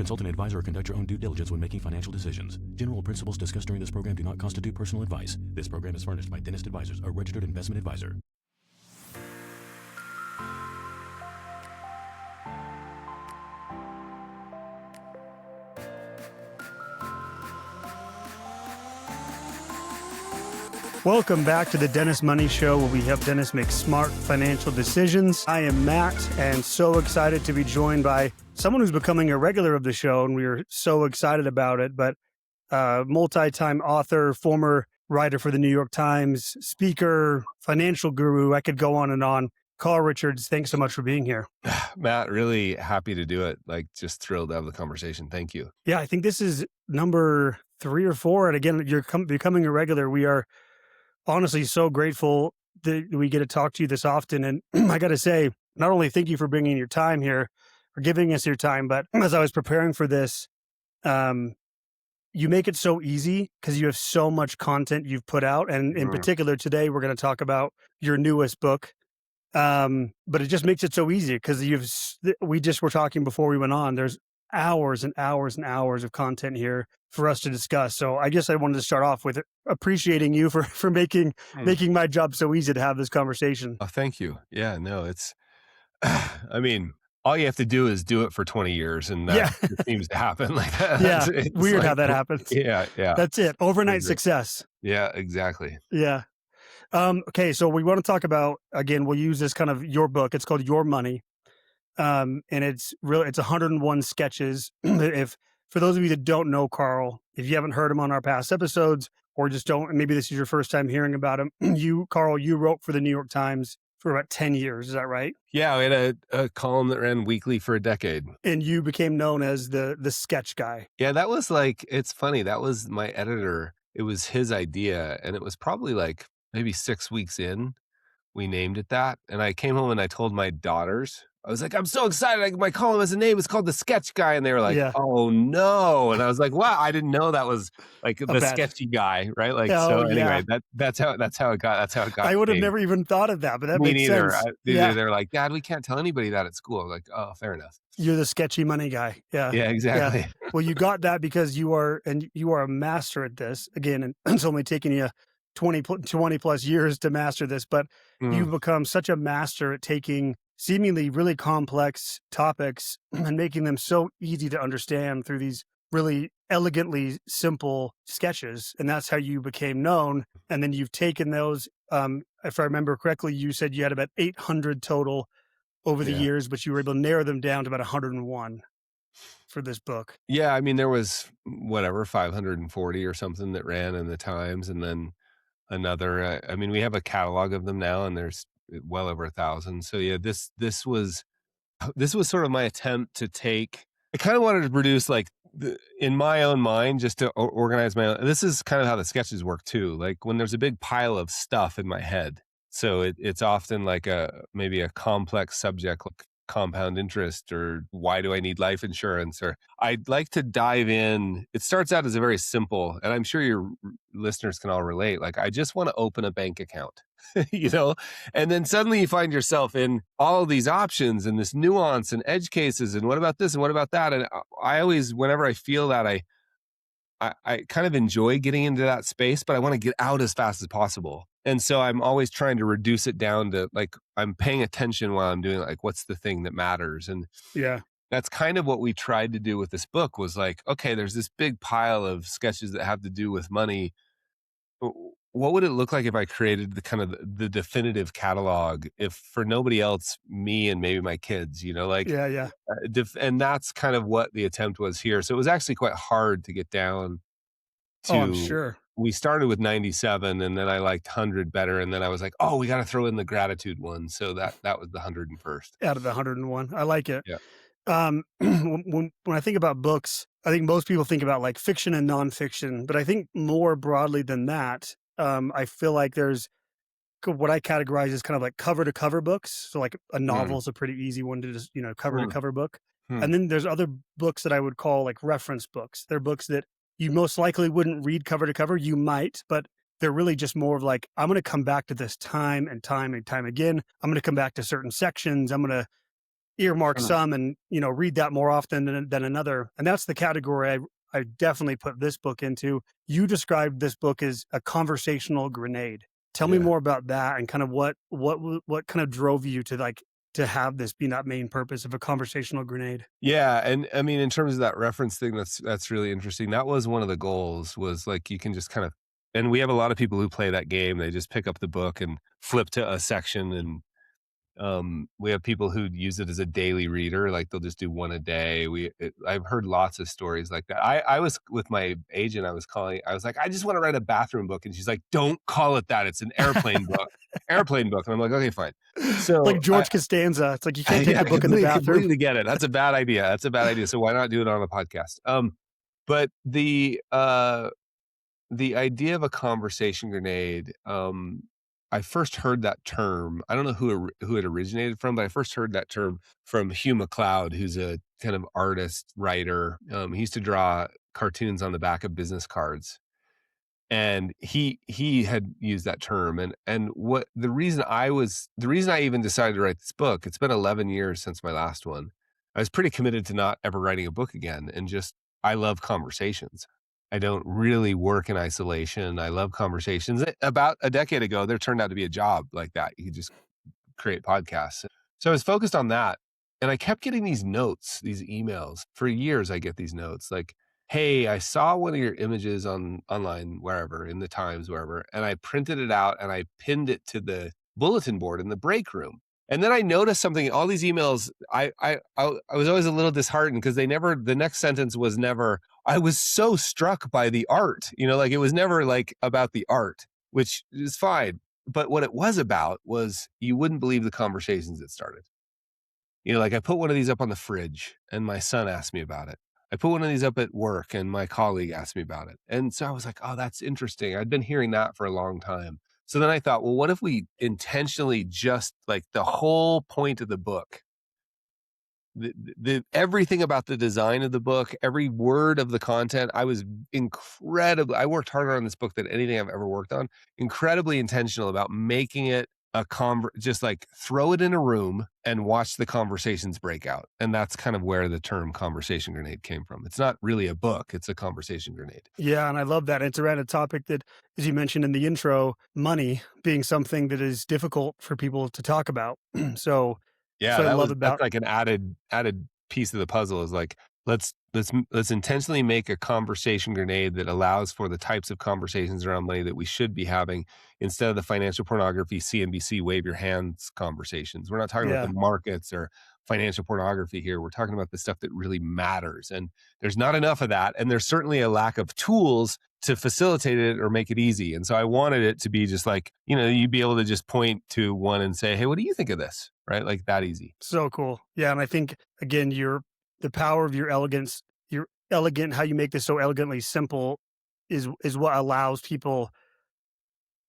Consult an advisor or conduct your own due diligence when making financial decisions. General principles discussed during this program do not constitute personal advice. This program is furnished by Dentist Advisors, a registered investment advisor. Welcome back to the Dennis Money Show, where we help dentists make smart financial decisions. I am Matt, and so excited to be joined by someone who's becoming a regular of the show, and we are so excited about it. But multi-time author, former writer for the New York Times, speaker, financial guru, I could go on and on. Carl Richards, thanks so much for being here. Matt, really happy to do it. Just thrilled to have the conversation. Thank you. Yeah, I think this is number 3 or 4. And again, you're becoming a regular. We are honestly so grateful that we get to talk to you this often. And I got to say, not only thank you for bringing your time here, or giving us your time, but as I was preparing for this, you make it so easy because you have so much content you've put out. And in particular, today, we're going to talk about your newest book. But it just makes it so easy because we just were talking before we went on. There's hours and hours and hours of content here for us to discuss. So I guess I wanted to start off with appreciating you for making my job so easy to have this conversation. Oh, thank you. Yeah, no, it's, I mean, all you have to do is do it for 20 years and that seems to happen like that. Yeah. It's weird how that happens. Yeah. That's it. Overnight success. Yeah, exactly. Yeah. Okay. So we want to talk about, again, we'll use this kind of your book. It's called Your Money. And it's 101 sketches. For those of you that don't know Carl, if you haven't heard him on our past episodes or just don't, maybe this is your first time hearing about him, Carl, you wrote for the New York Times for about 10 years. Is that right? Yeah, we had a column that ran weekly for a decade. And you became known as the sketch guy. Yeah, that was it's funny. That was my editor. It was his idea. And it was probably maybe 6 weeks in, we named it that. And I came home and I told my daughters, I was like, I'm so excited. My column has a name. It's called The Sketch Guy. And they were like, oh no. And I was like, wow, I didn't know that was the sketchy guy, right? Anyway, that's how it got. I would have never even thought of that, but that makes sense. They're like, Dad, we can't tell anybody that at school. I'm like, oh, fair enough. You're the sketchy money guy. Yeah. Yeah, exactly. Yeah. Well, you got that because you are a master at this. Again, and it's only taken you 20 plus years to master this, but you've become such a master at taking seemingly really complex topics and making them so easy to understand through these really elegantly simple sketches. And that's how you became known. And then you've taken those, if I remember correctly, you said you had about 800 total over the years, but you were able to narrow them down to about 101 for this book. Yeah. I mean, there was 540 or something that ran in the Times, and then another, we have a catalog of them now, and there's well over 1,000. So yeah, this was sort of my attempt to take, I kind of wanted to produce in my own mind, just to organize my own. This is kind of how the sketches work too. When there's a big pile of stuff in my head. So it's often maybe a complex subject, like compound interest, or why do I need life insurance? Or I'd like to dive in. It starts out as a very simple, and I'm sure your listeners can all relate. I just want to open a bank account, and then suddenly you find yourself in all of these options and this nuance and edge cases. And what about this? And what about that? And I always, whenever I feel that, I kind of enjoy getting into that space, but I want to get out as fast as possible. And so I'm always trying to reduce it down to I'm paying attention while I'm doing what's the thing that matters. And that's kind of what we tried to do with this book was okay, there's this big pile of sketches that have to do with money. What would it look like if I created the definitive catalog, if for nobody else, me and maybe my kids, and that's kind of what the attempt was here. So it was actually quite hard to get down to. Oh, I'm sure. We started with 97, and then I liked 100 better. And then I was like, oh, we got to throw in the gratitude one. So that was the 101st. Out of the 101. I like it. Yeah. When I think about books, I think most people think about fiction and nonfiction, but I think more broadly than that, I feel like there's what I categorize as kind of cover to cover books. So a novel is a pretty easy one to just, cover to cover book. And then there's other books that I would call reference books. They're books that you most likely wouldn't read cover to cover. You might, but they're really just more of I'm going to come back to this time and time and time again. I'm going to come back to certain sections. I'm going to earmark Mm. some and, read that more often than another. And that's the category I definitely put this book into. You described this book as a conversational grenade. Tell me Yeah. more about that and kind of what kind of drove you to have this be that main purpose of a conversational grenade. Yeah, and I mean, in terms of that reference thing, that's really interesting. That was one of the goals, was like you can just kind of, and we have a lot of people who play that game. They just pick up the book and flip to a section, and we have people who use it as a daily reader, like they'll just do one a day. I've heard lots of stories like that. I was with my agent, I was like, I just want to write a bathroom book. And she's like, don't call it that. It's an airplane book. Airplane book. And I'm like, okay, fine. So Like George Costanza. It's like you can't take yeah, the book in the bathroom. completely get it. That's a bad idea. That's a bad idea. So why not do it on a podcast? But the idea of a conversation grenade, I first heard that term. I don't know who it originated from, but I first heard that term from Hugh MacLeod, who's a kind of artist writer. He used to draw cartoons on the back of business cards, and he had used that term. And what the reason I even decided to write this book. It's been 11 years since my last one. I was pretty committed to not ever writing a book again, and just I love conversations. I don't really work in isolation. I love conversations. About a decade ago, there turned out to be a job like that. You could just create podcasts. So I was focused on that. And I kept getting these notes, these emails. For years, I get these notes like, hey, I saw one of your images online, wherever, in the Times, wherever, and I printed it out and I pinned it to the bulletin board in the break room. And then I noticed something, all these emails, I was always a little disheartened because the next sentence was never, I was so struck by the art, like it was never like about the art, which is fine. But what it was about was, you wouldn't believe the conversations that started. Like I put one of these up on the fridge and my son asked me about it. I put one of these up at work and my colleague asked me about it. And so I was like, oh, that's interesting. I'd been hearing that for a long time. So then I thought, well, what if we intentionally just, like, the whole point of the book, the everything about the design of the book, every word of the content, I worked harder on this book than anything I've ever worked on. Incredibly intentional about making it just like throw it in a room and watch the conversations break out. And that's kind of where the term conversation grenade came from. It's not really a book, it's a conversation grenade. Yeah, and I love that. It's around a topic that, as you mentioned in the intro, money being something that is difficult for people to talk about. So Yeah, I love about that's like an added piece of the puzzle, is like, let's intentionally make a conversation grenade that allows for the types of conversations around money that we should be having, instead of the financial pornography, CNBC wave your hands conversations. We're not talking about the markets or financial pornography here. We're talking about the stuff that really matters. And there's not enough of that. And there's certainly a lack of tools to facilitate it or make it easy. And so I wanted it to be just like, you'd be able to just point to one and say, hey, what do you think of this? Right? Like that easy. So cool. Yeah. And I think, again, the power of your elegance, how you make this so elegantly simple is what allows people,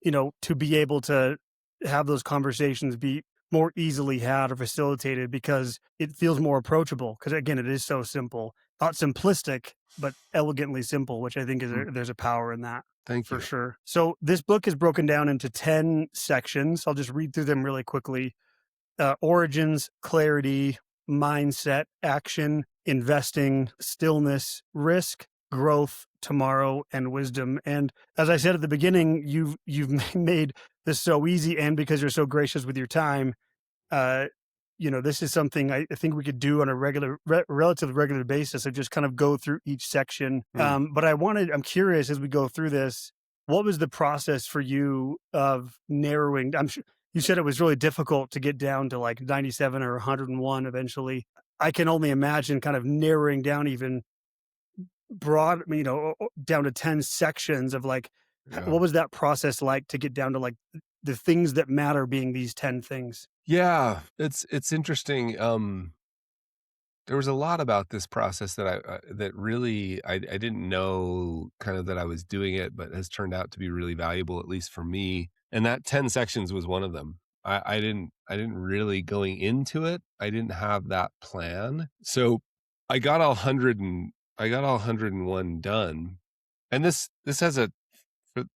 to be able to have those conversations be more easily had or facilitated, because it feels more approachable. Because again, it is so simple, not simplistic, but elegantly simple, which I think there's a power in that. Thank you. For sure. So this book is broken down into 10 sections. I'll just read through them really quickly. Origins, clarity, mindset, action, investing, stillness, risk, growth, tomorrow, and wisdom. And as I said at the beginning, you've made this so easy, and because you're so gracious with your time, this is something I think we could do on a relatively regular basis, of just kind of go through each section. But I'm curious, as we go through this, what was the process for you of narrowing? I'm sure you said it was really difficult to get down to like 97 or 101 eventually. I can only imagine kind of narrowing down even broad, down to 10 sections of like, what was that process like to get down to like the things that matter being these 10 things? Yeah, it's interesting. There was a lot about this process that really I didn't know kind of that I was doing it, but has turned out to be really valuable, at least for me. And that 10 sections was one of them. I didn't really, going into it, I didn't have that plan. So I got all 101 done. And this has a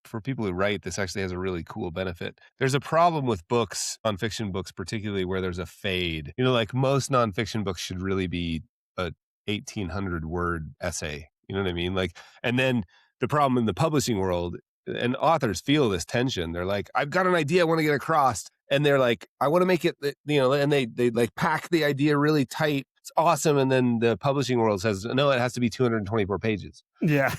for people who write, this actually has a really cool benefit. There's a problem with books, nonfiction books, particularly where there's a fade. Like most nonfiction books should really be a 1,800 word essay. You know what I mean? And then the problem in the publishing world, and authors feel this tension. They're like, I've got an idea I want to get across. And they're like, I want to make it, and they like pack the idea really tight. It's awesome. And then the publishing world says, no, it has to be 224 pages. Yeah.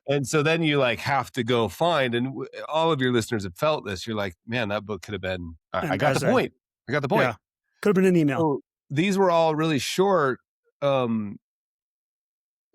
And so then you like have to go find, and all of your listeners have felt this. You're like, man, that book could have been, I got the point. I got the point. Yeah. Could have been an email. So these were all really short,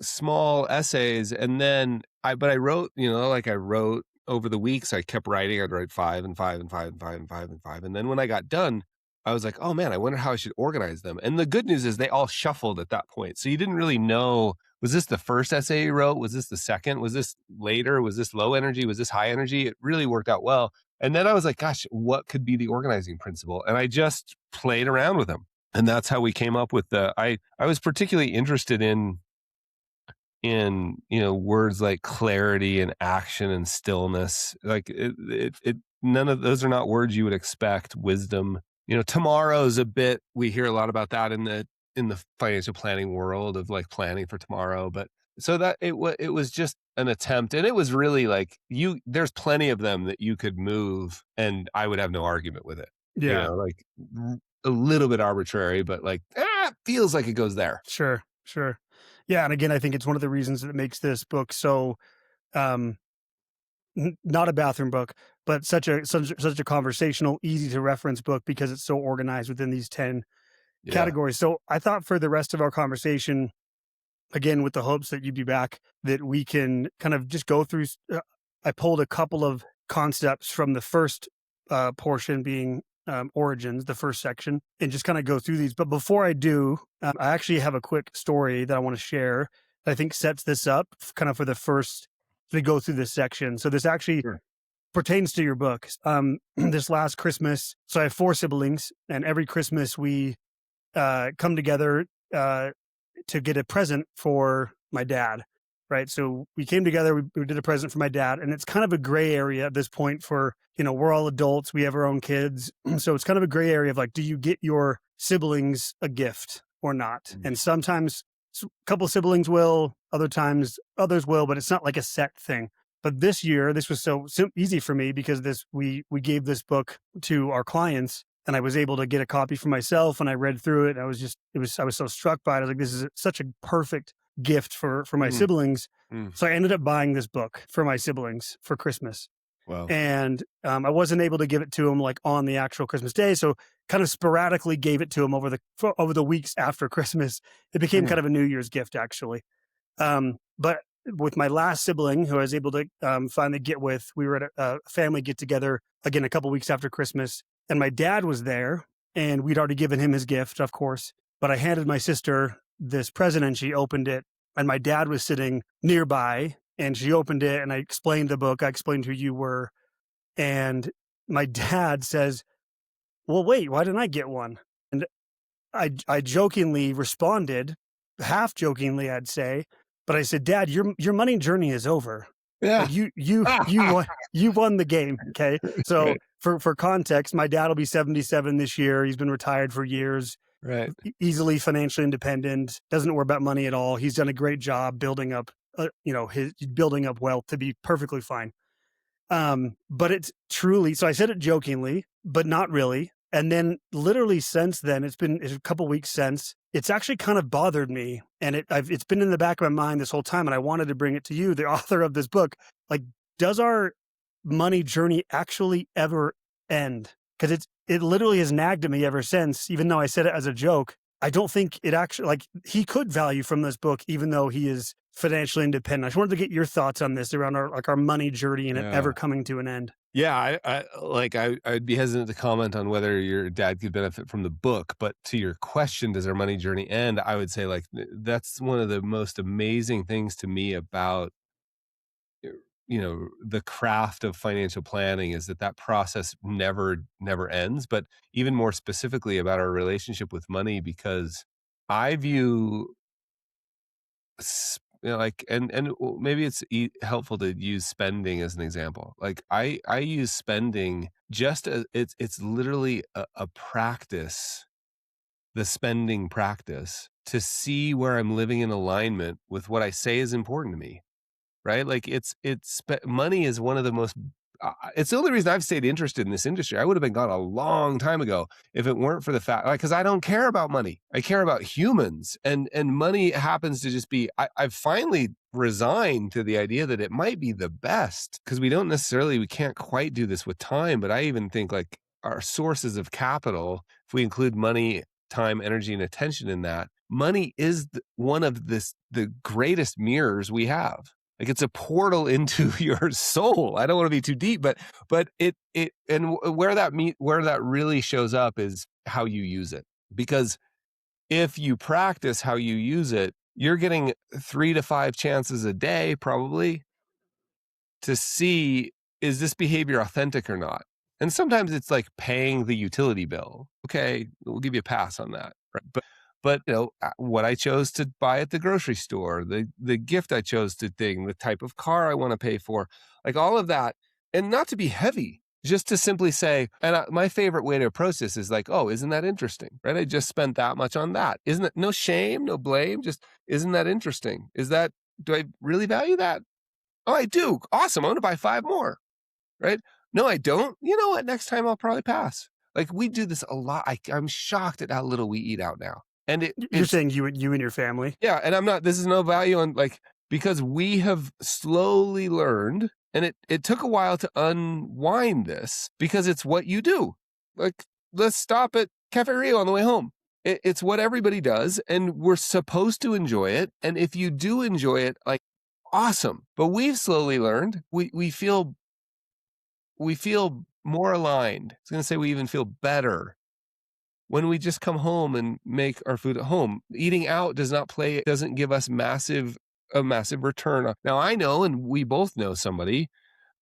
small essays. And then I wrote, I wrote over the weeks. I kept writing. I'd write 5 and 5 and 5 and 5 and 5 and 5. And then when I got done, I was like, oh man, I wonder how I should organize them. And the good news is they all shuffled at that point. So you didn't really know, was this the first essay you wrote? Was this the second? Was this later? Was this low energy? Was this high energy? It really worked out well. And then I was like, gosh, what could be the organizing principle? And I just played around with them. And that's how we came up with I was particularly interested in words like clarity and action and stillness. Like none of those are not words you would expect. Wisdom, tomorrow's a bit, we hear a lot about that in the financial planning world of like planning for tomorrow. But so that it was just an attempt, and it was really like there's plenty of them that you could move and I would have no argument with it. Yeah. Like a little bit arbitrary, but like, feels like it goes there. Sure. Yeah. And again, I think it's one of the reasons that makes this book so, not a bathroom book, but such a conversational, easy to reference book, because it's so organized within these 10 categories. So I thought for the rest of our conversation, again, with the hopes that you'd be back, that we can kind of just go through, I pulled a couple of concepts from the first portion being origins, the first section, and just kind of go through these. But before I do, I actually have a quick story that I want to share that I think sets this up kind of for the first, to go through this section. So this actually pertains to your book. This last Christmas, so I have 4 siblings, and every Christmas we come together to get a present for my dad. Right. So we came together, we did a present for my dad, and it's kind of a gray area at this point for, we're all adults, we have our own kids. So it's kind of a gray area of like, do you get your siblings a gift or not? Mm-hmm. And sometimes a couple of siblings will, other times others will, but it's not like a set thing. But this year, this was so easy for me because we gave this book to our clients, and I was able to get a copy for myself, and I read through it. I was so struck by it. I was like, this is such a perfect gift for my siblings. So I ended up buying this book for my siblings for Christmas. Wow. And I wasn't able to give it to them like on the actual Christmas day. So kind of sporadically gave it to them over the weeks after Christmas. It became kind of a New Year's gift, actually. But with my last sibling, who I was able to finally get with, we were at a family get together again a couple weeks after Christmas, and my dad was there, and we'd already given him his gift, of course. But I handed my sister this present, and she opened it, and my dad was sitting nearby, and she opened it, and I explained the book. I explained who you were, and my dad says, well, wait, why didn't I get one? And I jokingly responded, half jokingly, I'd say, but I said, Dad, your money journey is over. Yeah. Like you won the game. Okay. So for context, my dad will be 77 this year. He's been retired for years. Right. Easily financially independent, doesn't worry about money at all. He's done a great job building up, building up wealth to be perfectly fine. But it's truly, so I said it jokingly, but not really. And then literally since then, it's a couple weeks since, it's actually kind of bothered me. And it's been in the back of my mind this whole time. And I wanted to bring it to you, the author of this book. Like, does our money journey actually ever end? Because it literally has nagged at me ever since, even though I said it as a joke. I don't think it actually, like, he could value from this book, even though he is financially independent. I just wanted to get your thoughts on this around our money journey and it ever coming to an end. Yeah, I'd be hesitant to comment on whether your dad could benefit from the book, but to your question, does our money journey end? I would say, like, that's one of the most amazing things to me about the craft of financial planning, is that process never ends. But even more specifically about our relationship with money, because I view like, and maybe it's helpful to use spending as an example. Like I use spending just as it's literally a practice, the spending practice, to see where I'm living in alignment with what I say is important to me. Right? Like money is one of the most, it's the only reason I've stayed interested in this industry. I would have been gone a long time ago if it weren't for the fact, like, cause I don't care about money. I care about humans, and money happens to just be, I've finally resigned to the idea that it might be the best, cause we can't quite do this with time. But I even think like our sources of capital, if we include money, time, energy, and attention in that, money is one of the greatest mirrors we have. Like it's a portal into your soul. I don't want to be too deep, but where that really shows up is how you use it. Because if you practice how you use it, you're getting 3 to 5 chances a day probably to see, is this behavior authentic or not? And sometimes it's like paying the utility bill. Okay, we'll give you a pass on that. Right? But what I chose to buy at the grocery store, the gift I chose to thing, the type of car I want to pay for, like all of that, and not to be heavy, just to simply say, and my favorite way to approach this is like, oh, isn't that interesting, right? I just spent that much on that. Isn't it? No shame, no blame, just isn't that interesting? Do I really value that? Oh, I do. Awesome. I'm going to buy 5 more, right? No, I don't. You know what? Next time I'll probably pass. Like we do this a lot. I'm shocked at how little we eat out now. And you're saying you and your family. Yeah. And I'm not, this is no value on like, because we have slowly learned, and it took a while to unwind this, because it's what you do. Like, let's stop at Cafe Rio on the way home. It's what everybody does, and we're supposed to enjoy it. And if you do enjoy it, like, awesome. But we've slowly learned, we feel more aligned. I was going to say we even feel better when we just come home and make our food at home. Eating out doesn't give us a massive return. Now I know, and we both know somebody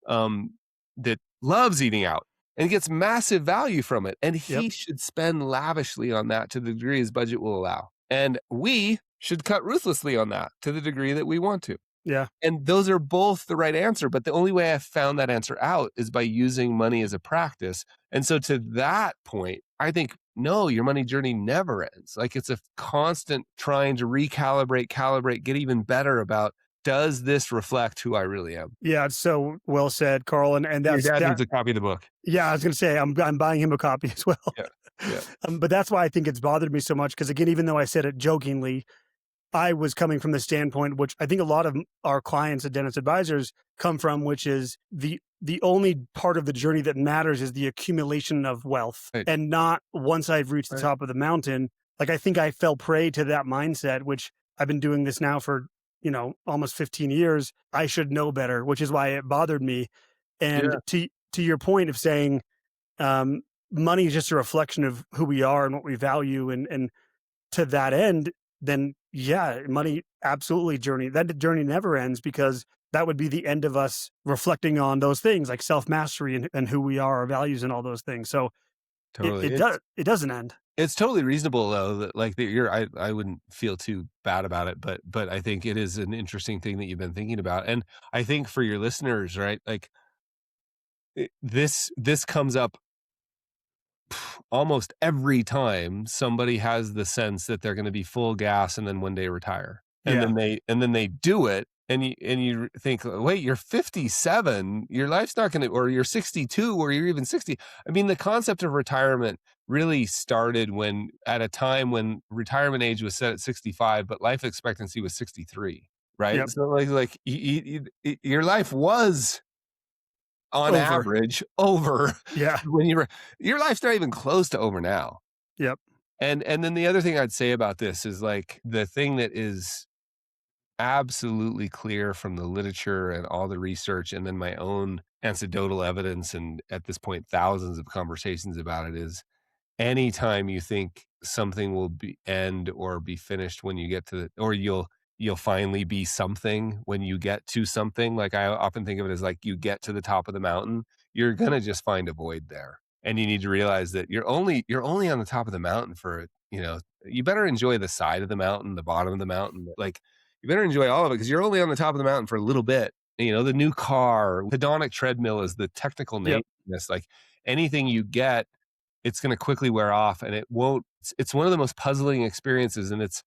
that loves eating out and gets massive value from it. And he should spend lavishly on that to the degree his budget will allow. And we should cut ruthlessly on that to the degree that we want to. Yeah. And those are both the right answer. But the only way I've found that answer out is by using money as a practice. And so to that point, I think, no, your money journey never ends. Like it's a constant trying to recalibrate, calibrate, get even better about, does this reflect who I really am? Yeah, it's so well said, Carl. And that's your dad needs a copy of the book. Yeah, I was going to say I'm buying him a copy as well. Yeah. But that's why I think it's bothered me so much. Because again, even though I said it jokingly, I was coming from the standpoint, which I think a lot of our clients at Dennis Advisors come from, which is the only part of the journey that matters is the accumulation of wealth, right, and not once I've reached the top of the mountain. Like, I think I fell prey to that mindset, which I've been doing this now for, almost 15 years. I should know better, which is why it bothered me. And to your point of saying, money is just a reflection of who we are and what we value. And to that end, then money absolutely that journey never ends, because that would be the end of us reflecting on those things like self-mastery and who we are, our values, and all those things. So totally. It doesn't end. It's totally reasonable though, that like I wouldn't feel too bad about it, but I think it is an interesting thing that you've been thinking about. And I think for your listeners, right, like this comes up almost every time somebody has the sense that they're going to be full gas and then one day retire. And then they do it. And you think, wait, you're 57, your life's not going to, or you're 62, or you're even 60. I mean, the concept of retirement really started at a time when retirement age was set at 65, but life expectancy was 63, right? Yep. So like your life was on average over. Yeah. When your life's not even close to over now. Yep. And then the other thing I'd say about this is like the thing that is absolutely clear from the literature and all the research, and then my own anecdotal evidence, and at this point thousands of conversations about it, is anytime you think something will end or be finished when you get to or you'll finally be something when you get to something. Like I often think of it as like you get to the top of the mountain, you're gonna just find a void there, and you need to realize that you're only on the top of the mountain for, you better enjoy the side of the mountain, the bottom of the mountain. Like you better enjoy all of it because you're only on the top of the mountain for a little bit. You know, the new car, hedonic treadmill is the technical name Yep. of this. Like anything you get, it's going to quickly wear off, and it won't. It's one of the most puzzling experiences, and it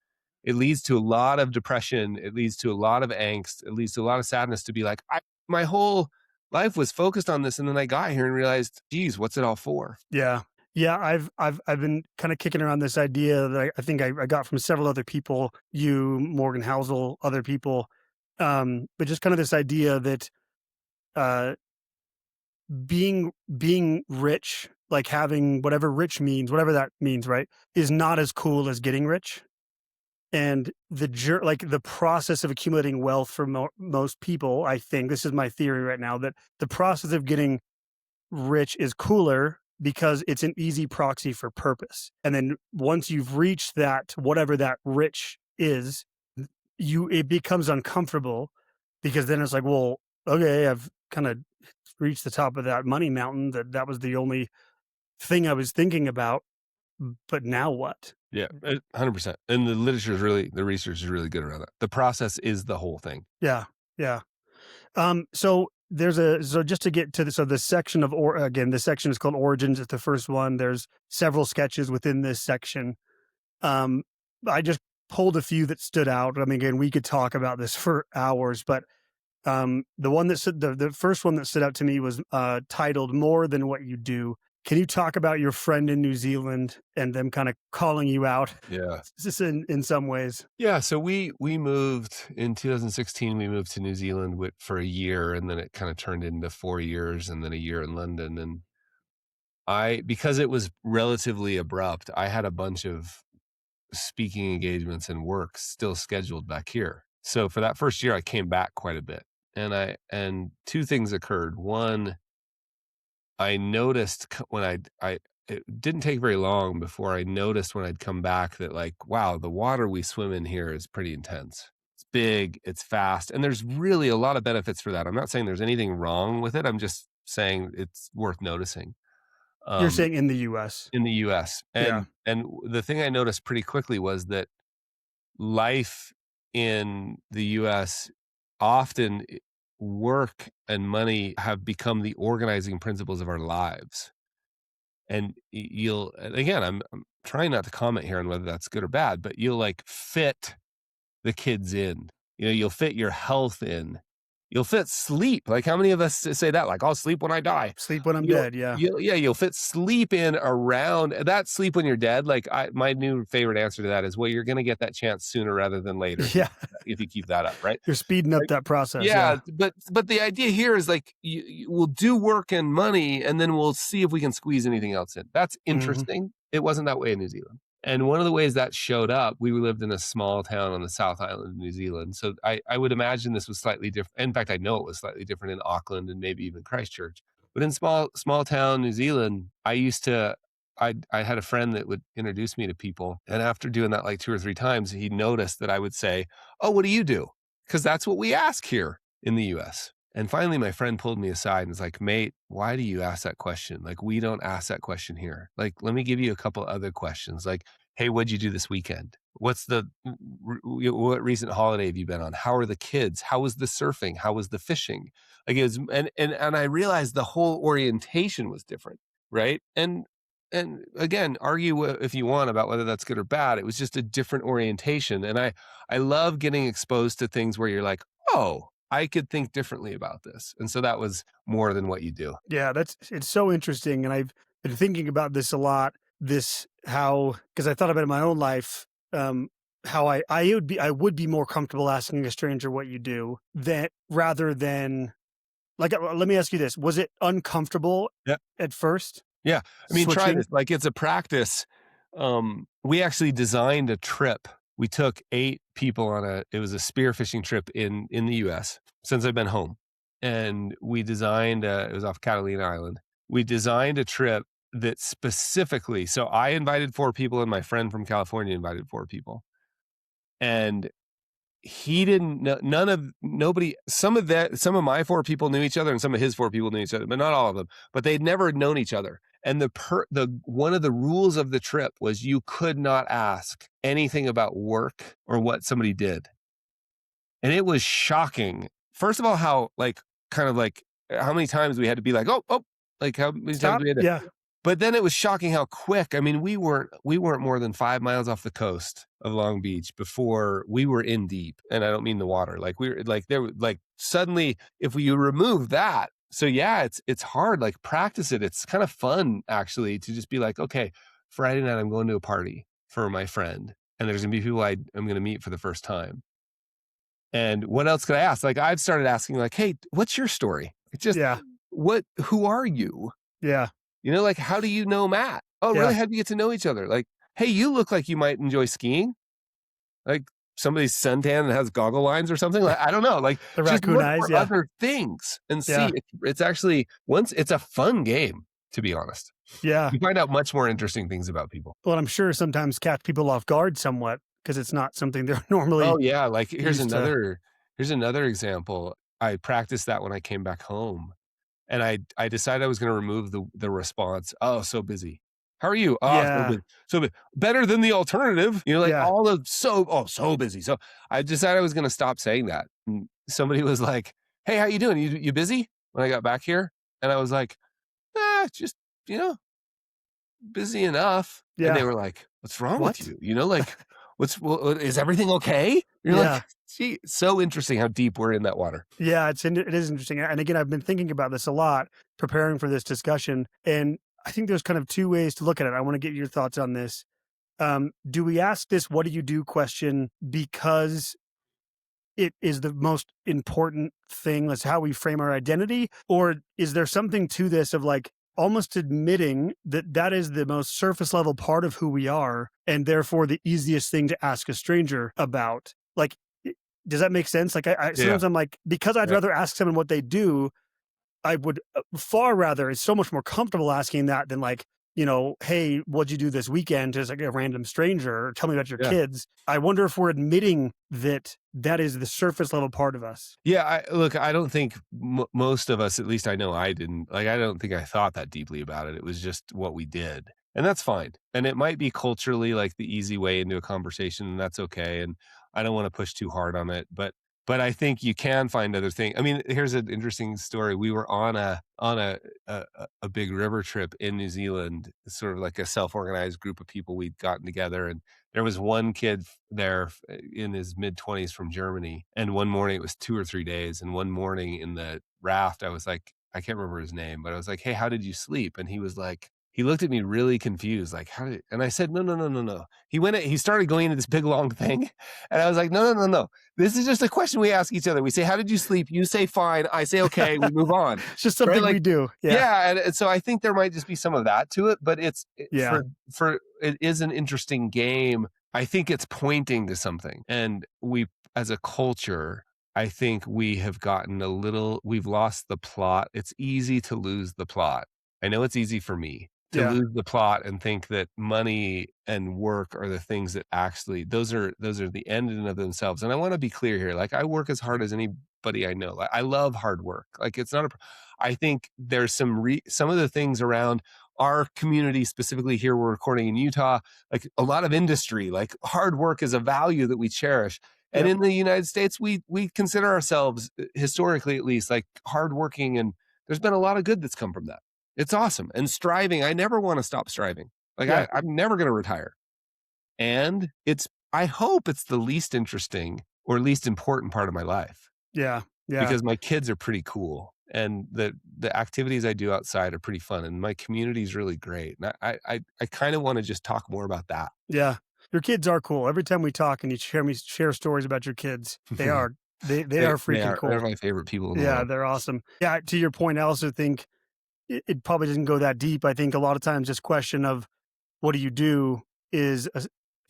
leads to a lot of depression. It leads to a lot of angst. It leads to a lot of sadness to be like, my whole life was focused on this, and then I got here and realized, geez, what's it all for? Yeah. Yeah. I've been kind of kicking around this idea that I think I got from several other people, you, Morgan Housel, other people. But just kind of this idea that uh being rich, like having whatever rich means, whatever that means, right, is not as cool as getting rich. And like the process of accumulating wealth for most people, I think this is my theory right now, that the process of getting rich is cooler because it's an easy proxy for purpose. And then once you've reached that, whatever that rich is, it becomes uncomfortable because then it's like, well, okay, I've kind of reached the top of that money mountain. That was the only thing I was thinking about. But now what? Yeah, 100%. And the research is really good around that. The process is the whole thing. Yeah. Yeah. So just to get to the section of, again, this section is called Origins. It's the first one. There's several sketches within this section. I just pulled a few that stood out. I mean, again, we could talk about this for hours, but the first one that stood out to me was titled "More Than What You Do." Can you talk about your friend in New Zealand and them kind of calling you out? Yeah. Just in some ways. Yeah. So we moved in 2016. We moved to New Zealand for a year, and then it kind of turned into 4 years, and then a year in London. And because it was relatively abrupt, I had a bunch of speaking engagements and work still scheduled back here. So for that first year, I came back quite a bit, and two things occurred. One, I noticed it didn't take very long before I noticed when I'd come back that, like, wow, the water we swim in here is pretty intense. It's big, it's fast, and there's really a lot of benefits for that. I'm not saying there's anything wrong with it. I'm just saying it's worth noticing. You're saying in the US. In the US. Yeah. And the thing I noticed pretty quickly was that life in the US, often work and money have become the organizing principles of our lives. And again, I'm trying not to comment here on whether that's good or bad, but you'll like fit the kids in. You know, you'll fit your health in. You'll fit sleep. Like, how many of us say that? Like, I'll sleep when I die. Sleep when I'm dead. Yeah. You'll fit sleep in around that. Sleep when you're dead. Like, my new favorite answer to that is, well, you're going to get that chance sooner rather than later. Yeah. If you keep that up, right? You're speeding up that process. Yeah. But the idea here is like, we'll do work and money, and then we'll see if we can squeeze anything else in. That's interesting. It wasn't that way in New Zealand. And one of the ways that showed up, we lived in a small town on the South Island of New Zealand. So I would imagine this was slightly different. In fact, I know it was slightly different in Auckland and maybe even Christchurch. But in small town New Zealand, I had a friend that would introduce me to people. And after doing that like 2 or 3 times, he noticed that I would say, "Oh, what do you do?" Because that's what we ask here in the US. And finally, my friend pulled me aside and was like, "Mate, why do you ask that question? Like, we don't ask that question here. Like, let me give you a couple other questions. Like, hey, what'd you do this weekend? What recent holiday have you been on? How are the kids? How was the surfing? How was the fishing?" Like, it was, and I realized the whole orientation was different, right? And again, argue if you want about whether that's good or bad. It was just a different orientation. And I love getting exposed to things where you're like, oh, I could think differently about this. And so that was More Than What You Do. Yeah, it's so interesting. And I've been thinking about this a lot, because I thought about it in my own life, how I would be more comfortable asking a stranger what you do rather than, like, let me ask you this. Was it uncomfortable at first? Yeah. I mean, try Switching? this. Like, it's a practice. We actually designed a trip. We took 8 people it was a spearfishing trip in the US since I've been home. And we designed, it was off Catalina Island. We designed a trip that specifically, so I invited 4 people and my friend from California invited 4 people. And he didn't know, some of my 4 people knew each other and some of his 4 people knew each other, but not all of them, but they'd never known each other. And one of the rules of the trip was you could not ask anything about work or what somebody did. And it was shocking. First of all, how how many times we had to be like, oh, like how many Stop. times we had to, Yeah. but then it was shocking how quick. I mean, we weren't more than 5 miles off the coast of Long Beach before we were in deep. And I don't mean the water. Like we were like there like suddenly if you remove that. So yeah, it's hard. Like practice it. It's kind of fun actually to just be like, okay, Friday night I'm going to a party for my friend, and there's gonna be people I'm gonna meet for the first time. And what else could I ask? Like I've started asking like, hey, what's your story? It's just Yeah. who are you? Yeah. You know, like, how do you know Matt? Oh, Yeah. really? How do you get to know each other? Like, hey, you look like you might enjoy skiing. Like somebody's suntan and has goggle lines or something. Like, I don't know. Like The just raccoon look eyes. for Yeah. other things and see. Yeah. It's actually it's a fun game, to be honest. Yeah. You find out much more interesting things about people. Well, I'm sure sometimes catch people off guard somewhat because it's not something they're normally. Oh yeah. Like here's used to. another example. I practiced that when I came back home. And I decided I was going to remove the response. Oh, so busy. How are you? Oh, Yeah. so busy. Better than the alternative. You know, like Yeah. all of so busy. So I decided I was going to stop saying that. And somebody was like, "Hey, how you doing? You busy?" When I got back here, and I was like, just busy enough." Yeah. And they were like, "What's wrong What? with you? You know, like is everything okay?" You're Yeah. like, "Gee, so interesting how deep we're in that water." Yeah, it is interesting. And again, I've been thinking about this a lot, preparing for this discussion. And I think there's kind of two ways to look at it. I want to get your thoughts on this. Do we ask this "what do you do" question because it is the most important thing? That's how we frame our identity? Or is there something to this of like almost admitting that that is the most surface level part of who we are, and therefore the easiest thing to ask a stranger about? Like, does that make sense? Like, I sometimes I'm like, because I'd Yeah. rather ask someone what they do, I would far rather, it's so much more comfortable asking that than like, hey, what'd you do this weekend? Just like a random stranger, or tell me about your Yeah. kids. I wonder if we're admitting that that is the surface level part of us. Yeah, I don't think most of us, at least I know I didn't, like, I don't think I thought that deeply about it. It was just what we did. And that's fine. And it might be culturally like the easy way into a conversation, and that's okay. And I don't want to push too hard on it, but I think you can find other things. I mean, here's an interesting story. We were on a big river trip in New Zealand, sort of like a self-organized group of people we'd gotten together, and there was one kid there in his mid-20s from Germany. And one morning, it was 2 or 3 days, and one morning in the raft, I was like, I can't remember his name, but I was like, "Hey, how did you sleep?" And he was like, he looked at me really confused, like, and I said, no. He started going into this big long thing. And I was like, no. This is just a question we ask each other. We say, "How did you sleep?" You say, "Fine." I say, "Okay." We move on. It's just something Like, we do. Yeah. And so I think there might just be some of that to it, but Yeah. for it is an interesting game. I think it's pointing to something. And we, as a culture, I think we have we've lost the plot. It's easy to lose the plot. I know it's easy for me to Yeah. lose the plot and think that money and work are the things that actually, those are the end in and of themselves. And I want to be clear here. Like, I work as hard as anybody I know. Like, I love hard work. Like, it's not I think there's some of the things around our community, specifically here, we're recording in Utah, like a lot of industry, like hard work is a value that we cherish. And Yep. in the United States, we consider ourselves, historically at least, like hardworking, and there's been a lot of good that's come from that. It's awesome. And striving, I never want to stop striving. Like, Yeah. I'm never going to retire. And I hope it's the least interesting or least important part of my life, Yeah. because my kids are pretty cool, and the activities I do outside are pretty fun, and my community is really great. And I kind of want to just talk more about that. Yeah. Your kids are cool. Every time we talk and you share stories about your kids, they are freaking cool. They're my favorite people in the Yeah, world. they're awesome. Yeah, to your point, I also think it probably doesn't go that deep. I think a lot of times this question of what do you do is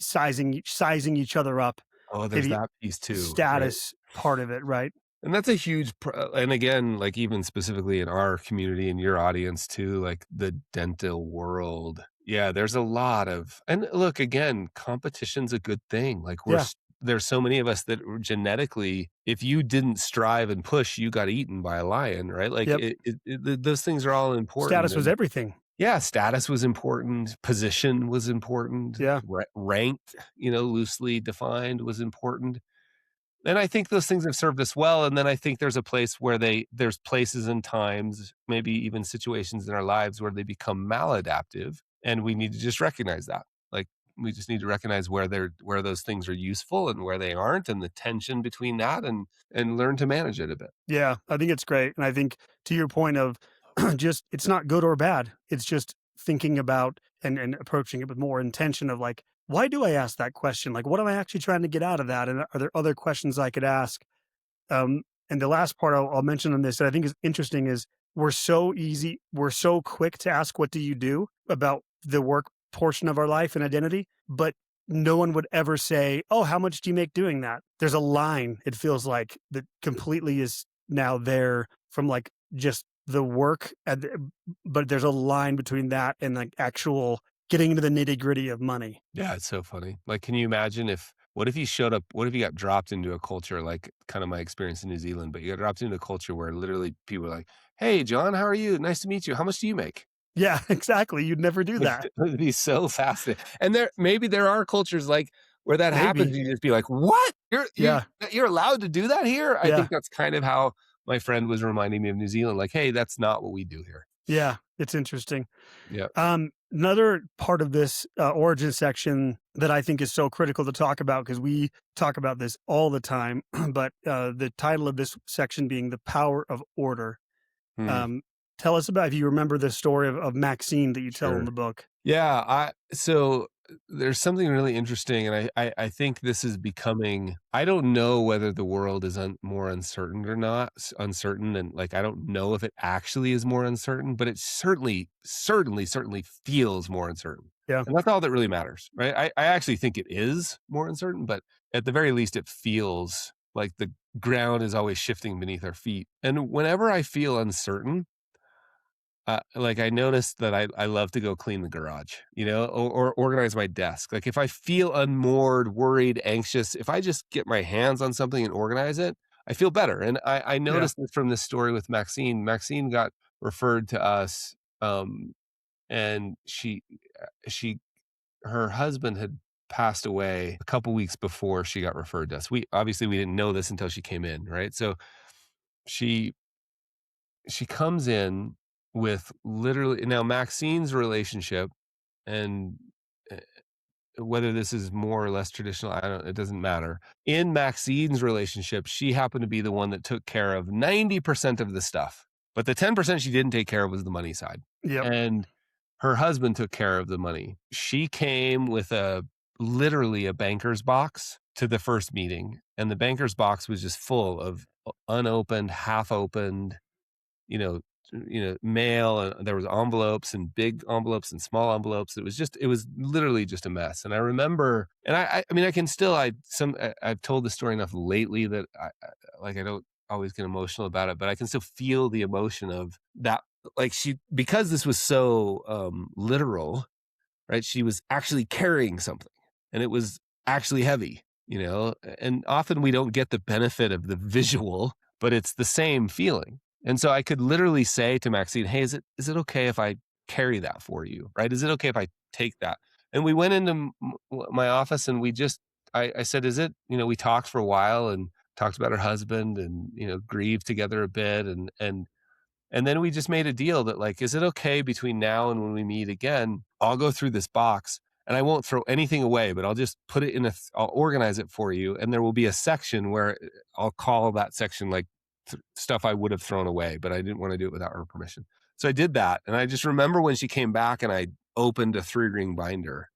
sizing each other up, Oh, there's maybe that piece too. Right? status part of it, right? And that's a huge, and again, like even specifically in our community and your audience too, like the dental world. Yeah, there's a lot of, and look, again, competition's a good thing. Like Yeah. there's so many of us that genetically, if you didn't strive and push, you got eaten by a lion, right? Like Yep. those things are all important. Status was And everything. yeah, status was important. Position was important. Yeah. Rank, loosely defined, was important. And I think those things have served us well. And then I think there's a place where there's places and times, maybe even situations in our lives where they become maladaptive, and we need to just recognize that. Like, we just need to recognize where those things are useful and where they aren't, and the tension between that, and learn to manage it a bit. Yeah, I think it's great. And I think to your point of just it's not good or bad. It's just thinking about and approaching it with more intention of like, why do I ask that question? Like, what am I actually trying to get out of that? And are there other questions I could ask? And the last part I'll mention on this that I think is interesting is we're so quick to ask, what do you do about the work portion of our life and identity? But no one would ever say, oh, how much do you make doing that? There's a line, it feels like, that completely is now there from like just the work. But there's a line between that and like actual getting into the nitty gritty of money. Yeah, it's so funny. Like, can you imagine what if you showed up, what if you got dropped into a culture like kind of my experience in New Zealand, but you got dropped into a culture where literally people are like, hey, John, how are you? Nice to meet you. How much do you make? Yeah, exactly. You'd never do Like, that. it would be so fascinating. And maybe there are cultures like where that happens. Maybe. You just be like, what? Yeah. You're allowed to do that here? I Yeah. think that's kind of how my friend was reminding me of New Zealand. Like, hey, that's not what we do here. Yeah. It's interesting. Yeah. Another part of this origin section that I think is so critical to talk about, because we talk about this all the time, but the title of this section being The Power of Order. Hmm. Tell us about, if you remember the story of Maxine that you tell in Sure. the book. Yeah, so there's something really interesting, and I think this is becoming. I don't know whether the world is more uncertain or not, uncertain, and like I don't know if it actually is more uncertain, but it certainly feels more uncertain. Yeah. And that's all that really matters, right? I actually think it is more uncertain, but at the very least, it feels like the ground is always shifting beneath our feet. And whenever I feel uncertain, like I noticed that I love to go clean the garage, or organize my desk. Like if I feel unmoored, worried, anxious, if I just get my hands on something and organize it, I feel better. And I noticed this from this story with Maxine. Maxine got referred to us, and her husband had passed away a couple weeks before she got referred to us. We didn't know this until she came in, right? So she comes in with literally now Maxine's relationship, and whether this is more or less traditional, it doesn't matter. In Maxine's relationship, she happened to be the one that took care of 90% of the stuff, but the 10% she didn't take care of was the money side. Yep. And her husband took care of the money. She came with literally a banker's box to the first meeting, and the banker's box was just full of unopened, half opened, you know, mail, and there was envelopes and big envelopes and small envelopes. It was literally just a mess. And I remember, and I've told the story enough lately that I don't always get emotional about it, but I can still feel the emotion of that. Like because this was so literal, right? She was actually carrying something, and it was actually heavy, and often we don't get the benefit of the visual, but it's the same feeling. And so I could literally say to Maxine, hey, is it okay if I carry that for you, right? Is it okay if I take that? And we went into my office, and I said, is it, we talked for a while and talked about her husband, and, grieved together a bit. And then we just made a deal that, like, is it okay between now and when we meet again, I'll go through this box and I won't throw anything away, but I'll just put it I'll organize it for you. And there will be a section where I'll call that section like stuff I would have thrown away, but I didn't want to do it without her permission. So I did that. And I just remember when she came back and I opened a 3-ring binder,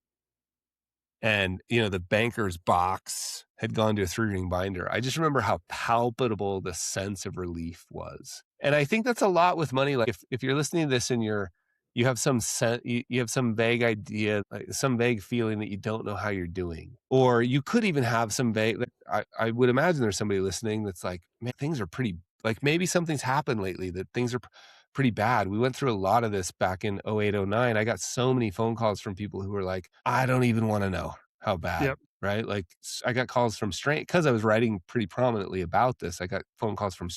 and, the banker's box had gone to a 3-ring binder. I just remember how palpable the sense of relief was. And I think that's a lot with money. Like if you're listening to this and you have some you have some vague idea, like some vague feeling that you don't know how you're doing, or you could even have some vague, I would imagine there's somebody listening that's like, man, things are pretty, like maybe something's happened lately that things are pretty bad. We went through a lot of this back in 08, 09. I got so many phone calls from people who were like, I don't even want to know how bad. Yep. Right? Like I got calls from because I was writing pretty prominently about this. I got phone calls from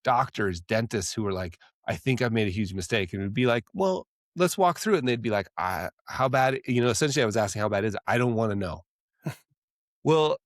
doctors, dentists who were like, I think I've made a huge mistake. And it would be like, well, let's walk through it. And they'd be like, how bad, essentially I was asking how bad is it? I don't want to know. Well,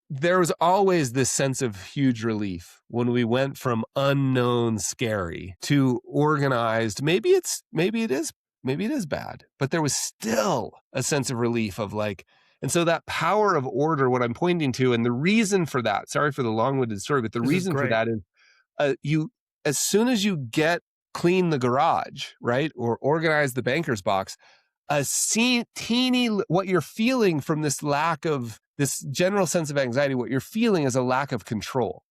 there was always this sense of huge relief when we went from unknown scary to organized. Maybe it is bad, but there was still a sense of relief of like, and so that power of order, what I'm pointing to, and the reason for that, sorry for the long-winded story, but the This is reason for great. that is as soon as you clean the garage, right? Or organize the banker's box, what you're feeling from this general sense of anxiety, what you're feeling is a lack of control.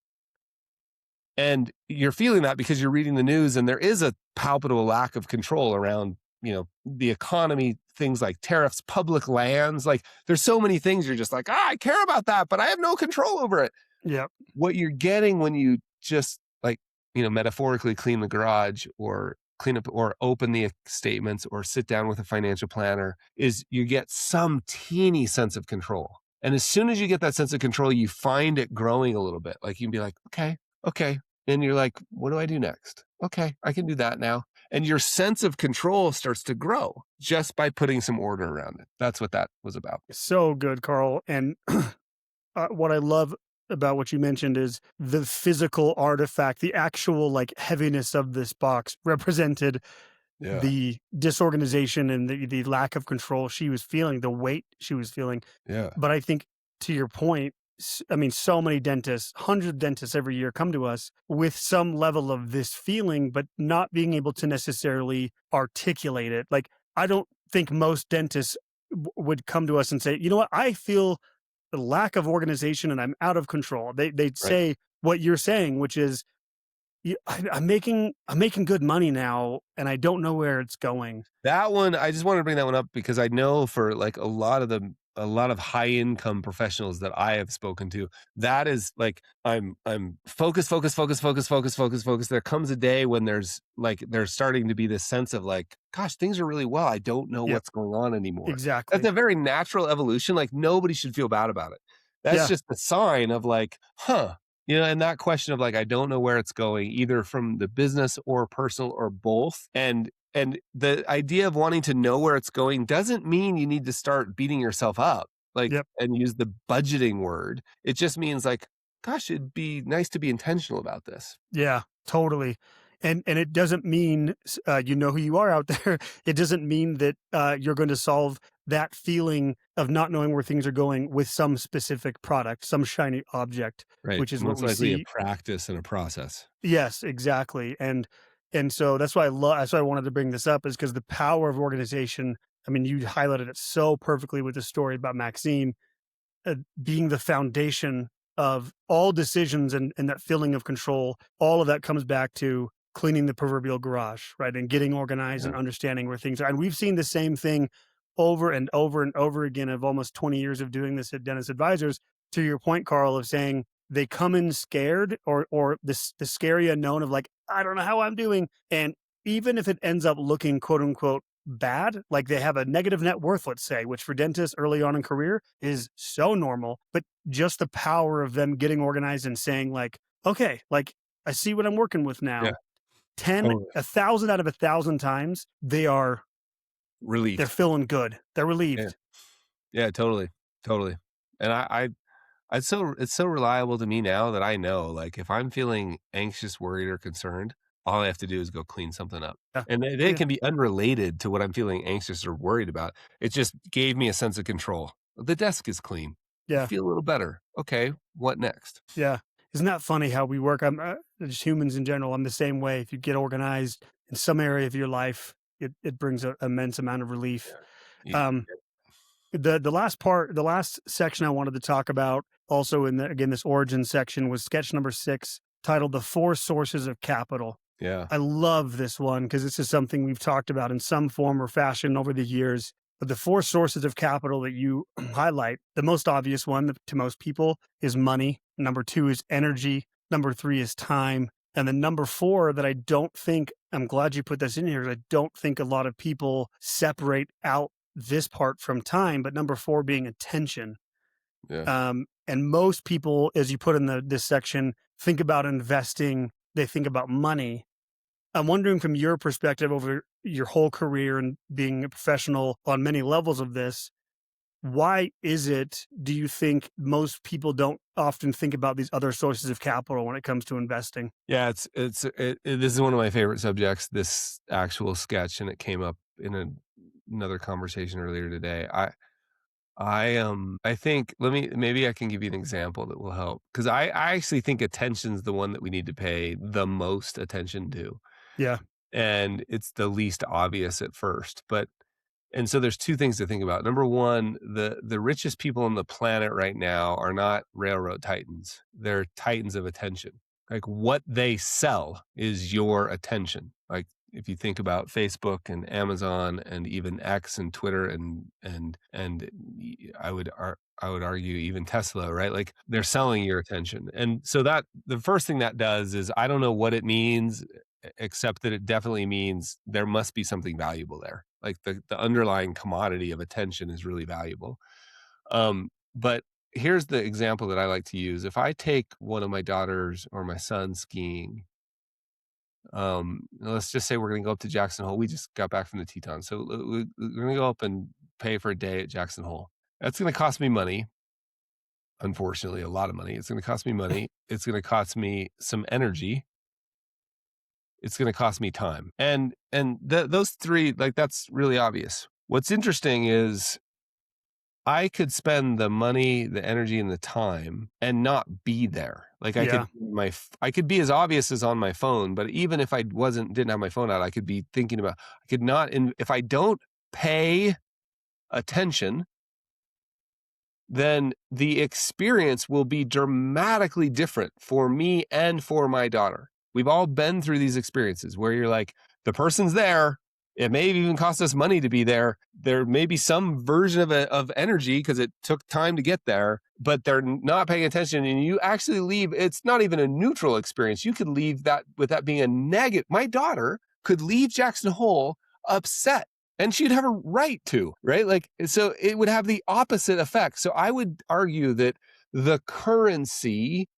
And you're feeling that because you're reading the news and there is a palpable lack of control around, the economy, things like tariffs, public lands. Like there's so many things you're just like, I care about that, but I have no control over it. Yeah. What you're getting when you just like, metaphorically clean the garage or clean up or open the statements or sit down with a financial planner is you get some teeny sense of control. And as soon as you get that sense of control, you find it growing a little bit. Like you can be like, okay. And you're like, what do I do next? Okay, I can do that now. And your sense of control starts to grow just by putting some order around it. That's what that was about. So good, Carl. And what I love about what you mentioned is the physical artifact, the actual like heaviness of this box represented the disorganization and the lack of control she was feeling, the weight she was feeling. Yeah. But I think to your point, I mean, so many dentists, hundreds of dentists every year come to us with some level of this feeling, but not being able to necessarily articulate it. Like, I don't think most dentists would come to us and say, you know what, I feel a lack of organization and I'm out of control. They'd say what you're saying, which is, I'm making good money now, and I don't know where it's going. That one, I just want to bring that one up because I know for like a lot of high income professionals that I have spoken to, that is like I'm focused. There comes a day when there's starting to be this sense of like, gosh, things are really well. I don't know what's going on anymore. Exactly. That's a very natural evolution. Like nobody should feel bad about it. That's just a sign of like, and that question of like, I don't know where it's going, either from the business or personal or both. And the idea of wanting to know where it's going doesn't mean you need to start beating yourself up, and use the budgeting word. It just means like, gosh, it'd be nice to be intentional about this. Yeah, totally. And it doesn't mean, you know who you are out there. It doesn't mean that you're going to solve that feeling of not knowing where things are going with some specific product, some shiny object, right? Which is most what we likely see. A practice and a process. Yes, exactly. And so that's why that's why I wanted to bring this up, is because the power of organization. I mean, you highlighted it so perfectly with the story about Maxime being the foundation of all decisions and that feeling of control. All of that comes back to cleaning the proverbial garage, right? And getting organized and understanding where things are. And we've seen the same thing over and over and over again of almost 20 years of doing this at Dentist Advisors. To your point, Carl, of saying they come in scared or the scary unknown of like, I don't know how I'm doing. And even if it ends up looking quote unquote bad, like they have a negative net worth, let's say, which for dentists early on in career is so normal, but just the power of them getting organized and saying like, okay, like I see what I'm working with now. 1,000 out of 1,000 times, they are relieved. They're feeling good. They're relieved. Yeah, totally. And it's so reliable to me now that I know, like, if I'm feeling anxious, worried, or concerned, all I have to do is go clean something up. Yeah. And they can be unrelated to what I'm feeling anxious or worried about. It just gave me a sense of control. The desk is clean. Yeah. I feel a little better. Okay, what next? Yeah. Isn't that funny how we work? I'm just humans in general. I'm the same way. If you get organized in some area of your life, it brings an immense amount of relief. Yeah. The last section I wanted to talk about also in this origin section was sketch number 6, titled "The 4 Sources of Capital." Yeah. I love this one because this is something we've talked about in some form or fashion over the years. But the 4 sources of capital that you highlight, the most obvious one to most people is money. Number 2 is energy. Number 3 is time. And then number 4 that I don't think, I'm glad you put this in here, I don't think a lot of people separate out this part from time, but number 4 being attention. Yeah. And most people, as you put in this section, think about investing, they think about money. I'm wondering from your perspective over your whole career and being a professional on many levels of this, why is it, do you think most people don't often think about these other sources of capital when it comes to investing? Yeah, this is one of my favorite subjects, this actual sketch, and it came up in another conversation earlier today. I think maybe I can give you an example that will help, because I actually think attention's the one that we need to pay the most attention to, Yeah. and it's the least obvious at first. And so there's two things to think about. Number one, the richest people on the planet right now are not railroad titans. They're titans of attention. Like, what they sell is your attention. Like, if you think about Facebook and Amazon and even X and Twitter and I would argue even Tesla, right? Like, they're selling your attention. And so that the first thing that does is, I don't know what it means, except that it definitely means there must be something valuable there. Like, the underlying commodity of attention is really valuable. But here's the example that I like to use. If I take one of my daughters or my son skiing, let's just say we're going to go up to Jackson Hole. We just got back from the Tetons. So we're going to go up and pay for a day at Jackson Hole. That's going to cost me money. Unfortunately, a lot of money. It's going to cost me money. It's going to cost me some energy. It's going to cost me time. And those three, like, that's really obvious. What's interesting is I could spend the money, the energy, and the time and not be there. Like, Yeah. I could be as obvious as on my phone, but even if I didn't have my phone out, I could be thinking about, I could not, if I don't pay attention, then the experience will be dramatically different for me and for my daughter. We've all been through these experiences where you're like, the person's there. It may even cost us money to be there. There may be some version of energy because it took time to get there, but they're not paying attention, and you actually leave. It's not even a neutral experience. You could leave that with that being a negative. My daughter could leave Jackson Hole upset, and she'd have a right to, right? Like, so it would have the opposite effect. So I would argue that the currency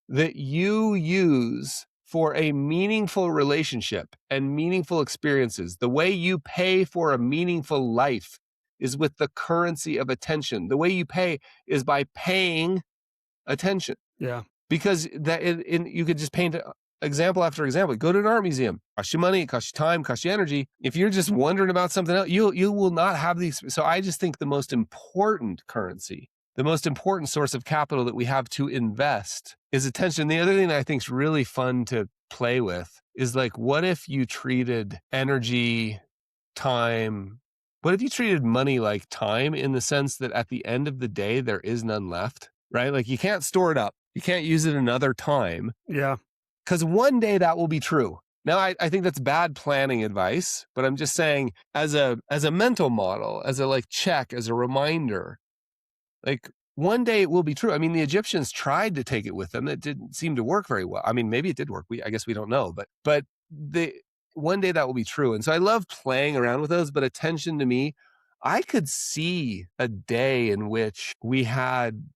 that you use for a meaningful relationship and meaningful experiences, the way you pay for a meaningful life, is with the currency of attention. The way you pay is by paying attention. Yeah. Because you could just paint example after example. Go to an art museum. Costs you money, costs you time, costs you energy. If you're just wondering about something else, you will not have these. So I just think the most important currency, the most important source of capital that we have to invest is attention. The other thing that I think is really fun to play with is, like, what if you treated energy, time, what if you treated money like time, in the sense that at the end of the day, there is none left, right? Like, you can't store it up. You can't use it another time. Yeah. Because one day that will be true. Now, I think that's bad planning advice, but I'm just saying, as a mental model, as a, like, check, as a reminder, like, one day it will be true. I mean, the Egyptians tried to take it with them. It didn't seem to work very well. I mean, maybe it did work. I guess we don't know, but one day that will be true. And so I love playing around with those, but attention to me, I could see a day in which we had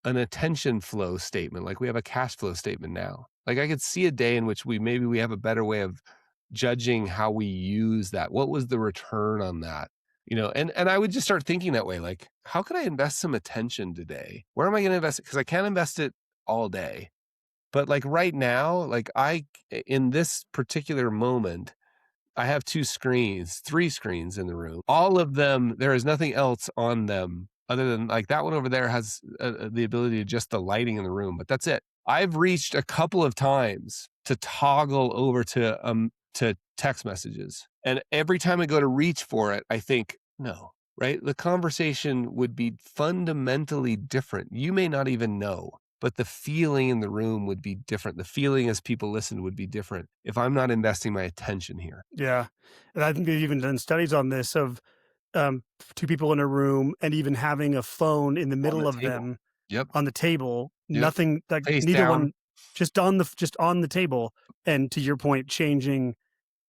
an attention flow statement, like we have a cash flow statement now. Like, I could see a day in which we have a better way of judging how we use that. What was the return on that? And I would just start thinking that way. Like, how could I invest some attention today? Where am I going to invest it? Because I can't invest it all day. But, like, right now, like, in this particular moment, I have 3 screens in the room. All of them, there is nothing else on them other than, like, that one over there has the ability to adjust the lighting in the room, but that's it. I've reached a couple of times to toggle over to text messages. And every time I go to reach for it, I think, no, right? The conversation would be fundamentally different. You may not even know, but the feeling in the room would be different. The feeling as people listen would be different if I'm not investing my attention here. Yeah. And I think they've even done studies on this of 2 people in a room and even having a phone in the middle of table. them Yep. on the table, Yep. nothing, like, Face neither down. one, just on the table. And to your point, changing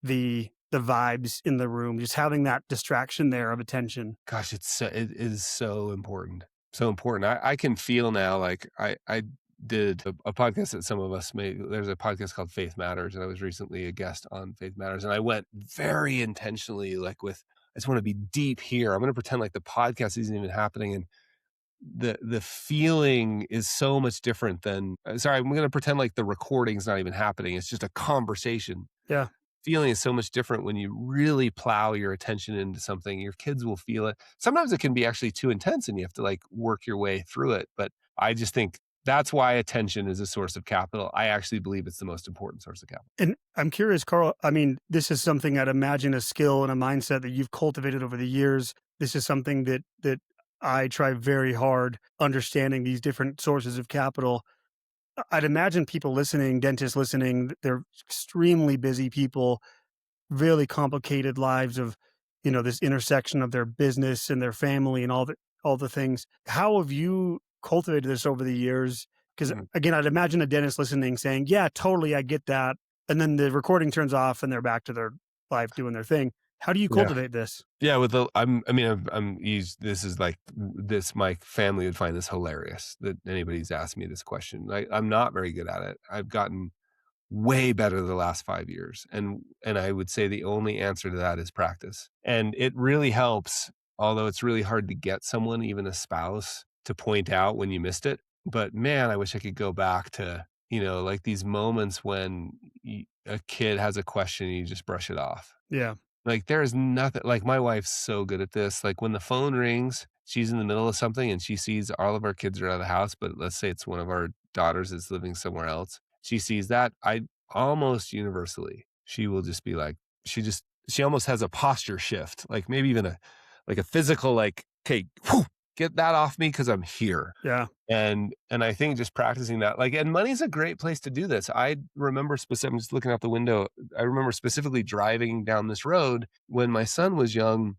the vibes in the room, just having that distraction there of attention. Gosh, it is so important. So important. I can feel now, like, I did a podcast that some of us there's a podcast called Faith Matters, and I was recently a guest on Faith Matters, and I went very intentionally, like, with I just want to be deep here. I'm going to pretend like the podcast isn't even happening. And the feeling is so much different than, sorry, I'm going to pretend like the recording's not even happening. It's just a conversation. Yeah. Feeling is so much different when you really plow your attention into something. Your kids will feel it. Sometimes it can be actually too intense and you have to like work your way through it. But I just think that's why attention is a source of capital. I actually believe it's the most important source of capital. And I'm curious, Carl, I mean, this is something I'd imagine a skill and a mindset that you've cultivated over the years. This is something that I try very hard understanding these different sources of capital. I'd imagine people listening, dentists listening, they're extremely busy people, really complicated lives of, this intersection of their business and their family and all the things. How have you cultivated this over the years? Because Mhm. again, I'd imagine a dentist listening saying, "Yeah, totally, I get that," and then the recording turns off and they're back to their life doing their thing. How do you Yeah. cultivate this? Yeah, this is like this, my family would find this hilarious that anybody's asked me this question. I'm not very good at it. I've gotten way better the last 5 years. And I would say the only answer to that is practice. And it really helps, although it's really hard to get someone, even a spouse, to point out when you missed it. But man, I wish I could go back to, like these moments when a kid has a question and you just brush it off. Yeah. Like, there's nothing like, my wife's so good at this. Like, when the phone rings, she's in the middle of something and she sees all of our kids are out of the house, but let's say it's one of our daughters that's living somewhere else. She sees that. I almost universally, she will just be like, she almost has a posture shift, like maybe even a physical, like, okay, whew, get that off me because I'm here. Yeah. And I think just practicing that, like, and money's a great place to do this. I remember I'm just looking out the window. I remember specifically driving down this road when my son was young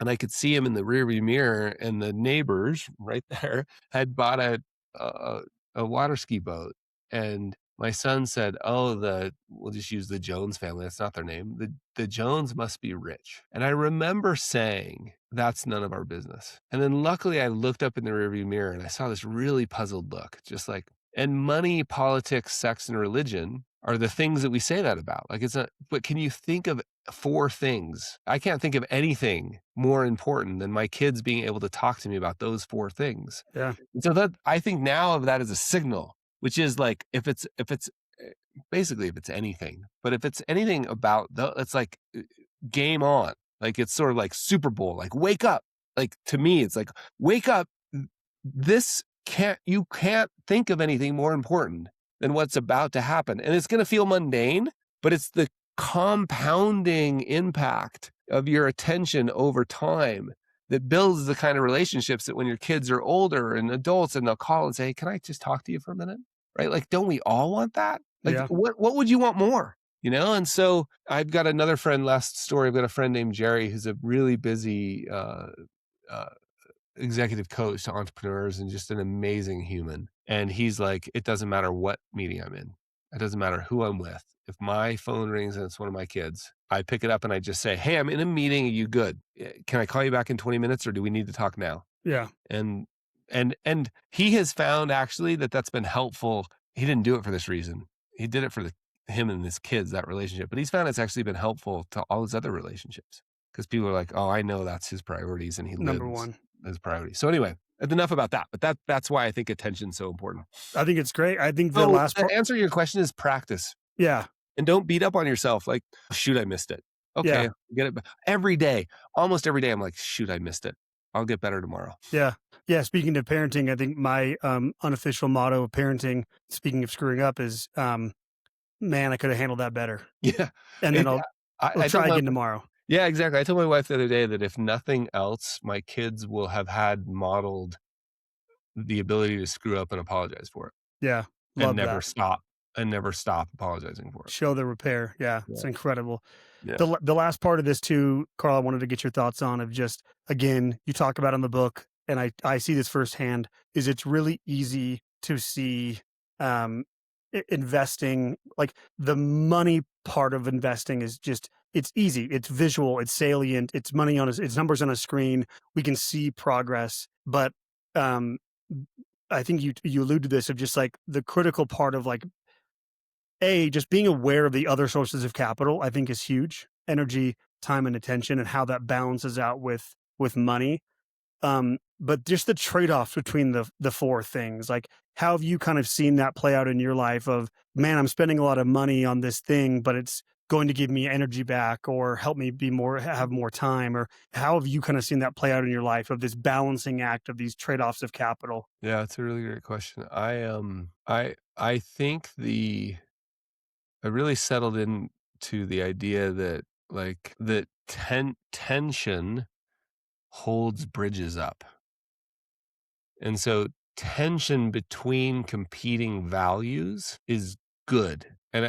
and I could see him in the rearview mirror and the neighbors right there had bought a, a water ski boat. And my son said, "Oh, we'll just use the Jones family. That's not their name. The Jones must be rich." And I remember saying, "That's none of our business." And then luckily I looked up in the rearview mirror and I saw this really puzzled look, just like, and money, politics, sex, and religion are the things that we say that about. Like, it's not, but can you think of 4 things? I can't think of anything more important than my kids being able to talk to me about those 4 things. Yeah. And so that, I think now of that as a signal, which is like, if it's basically, if it's anything, but if it's anything about it's like game on. Like, it's sort of like Super Bowl, like, wake up. Like, to me, it's like, wake up. You can't think of anything more important than what's about to happen. And it's going to feel mundane, but it's the compounding impact of your attention over time that builds the kind of relationships that when your kids are older and adults and they'll call and say, "Hey, can I just talk to you for a minute?" Right? Like, don't we all want that? Like, Yeah. what would you want more? And so I've got another friend, last story, I've got a friend named Jerry who's a really busy executive coach to entrepreneurs and just an amazing human. And he's like, it doesn't matter what meeting I'm in. It doesn't matter who I'm with. If my phone rings and it's one of my kids, I pick it up and I just say, "Hey, I'm in a meeting. Are you good? Can I call you back in 20 minutes or do we need to talk now?" Yeah. And he has found actually that that's been helpful. He didn't do it for this reason. He did it for him and his kids, that relationship. But he's found it's actually been helpful to all his other relationships because people are like, "Oh, I know that's his priorities and he Number lives one. his priorities." So anyway, enough about that. But that's why I think attention's so important. I think it's great. I think the So last to part. answer your question is practice. Yeah. And don't beat up on yourself. Like, "Shoot, I missed it." Okay, Yeah. get it every day. Almost every day I'm like, "Shoot, I missed it. I'll get better tomorrow." Yeah. Yeah. Speaking of parenting, I think my unofficial motto of parenting, speaking of screwing up, is man, I could have handled that better. Yeah. And then I'll I try told again tomorrow. Yeah, exactly. I told my wife the other day that if nothing else, my kids will have had modeled the ability to screw up and apologize for it Yeah. and Love never that. stop apologizing for it. Show the repair. Yeah. It's Yeah. incredible. Yeah. The last part of this too, Carl, I wanted to get your thoughts on of just, again, you talk about in the book, and I see this firsthand, is it's really easy to see investing, like the money part of investing is just, it's easy. It's visual. It's salient. It's money it's numbers on a screen. We can see progress. But I think you alluded to this of just like the critical part of like, just being aware of the other sources of capital, I think is huge. Energy, time and attention and how that balances out with money. But just the trade-offs between the four things, like how have you kind of seen that play out in your life of, man, I'm spending a lot of money on this thing, but it's going to give me energy back or help me have more time, or how have you kind of seen that play out in your life of this balancing act of these trade-offs of capital? Yeah, it's a really great question. I think I really settled into the idea that like that tension holds bridges up. And so tension between competing values is good. And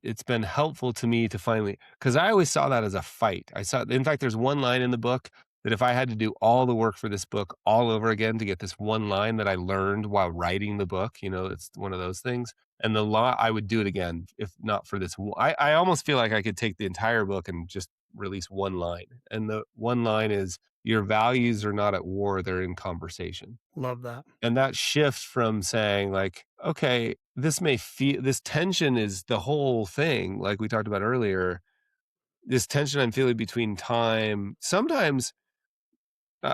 it's been helpful to me to finally, because I always saw that as a fight. In fact, there's one line in the book that if I had to do all the work for this book all over again to get this one line that I learned while writing the book, it's one of those things. And I would do it again if not for this. I almost feel like I could take the entire book and just release one line. And the one line is, your values are not at war, they're in conversation. Love that. And that shift from saying like, okay, this tension is the whole thing. Like we talked about earlier, this tension I'm feeling between time. Sometimes